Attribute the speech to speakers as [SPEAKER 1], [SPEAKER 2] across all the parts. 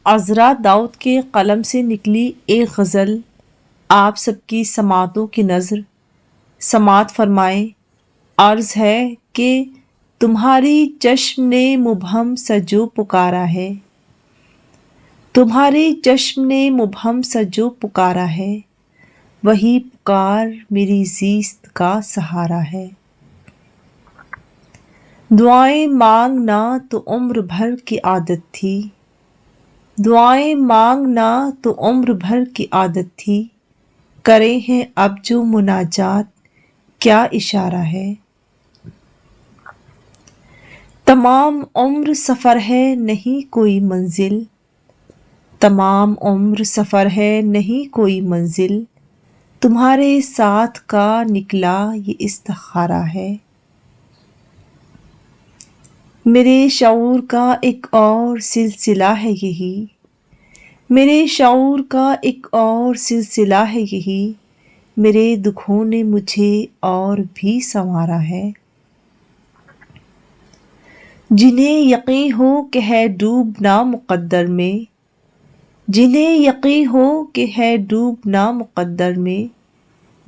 [SPEAKER 1] عذرا داؤد کے قلم سے نکلی ایک غزل آپ سب کی سماعتوں کی نظر سماعت فرمائیں۔ عرض ہے کہ تمہاری چشم نے مبہم سجو پکارا ہے، تمہاری چشم نے مبہم سجو پکارا ہے، وہی پکار میری زیست کا سہارا ہے۔ دعائیں مانگنا تو عمر بھر کی عادت تھی، دعائیں مانگنا تو عمر بھر کی عادت تھی، کرے ہیں اب جو مناجات کیا اشارہ ہے۔ تمام عمر سفر ہے نہیں کوئی منزل، تمام عمر سفر ہے نہیں کوئی منزل، تمہارے ساتھ کا نکلا یہ استخارہ ہے۔ میرے شعور کا ایک اور سلسلہ ہے یہی، میرے شعور کا ایک اور سلسلہ ہے یہی، میرے دکھوں نے مجھے اور بھی سنوارا ہے۔ جنہیں یقین ہو کہ ہے ڈوبنا مقدر میں، جنہیں یقین ہو کہ ہے ڈوبنا مقدر میں،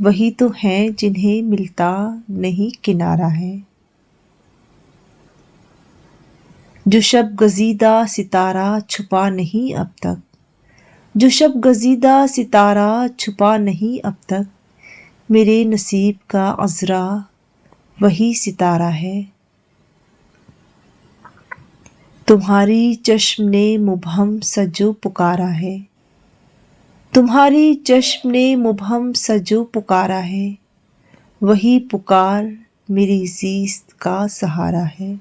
[SPEAKER 1] وہی تو ہیں جنہیں ملتا نہیں کنارہ ہے۔ جو شب گزیدہ ستارہ چھپا نہیں اب تک، جو شب گزیدہ ستارہ چھپا نہیں اب تک، میرے نصیب کا عذرا وہی ستارہ ہے۔ تمہاری چشم نے مبہم سجو پکارا ہے، تمہاری چشم نے مبہم سجو پکارا ہے، وہی پکار میری زیست کا سہارا ہے۔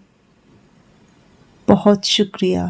[SPEAKER 1] بہت شکریہ۔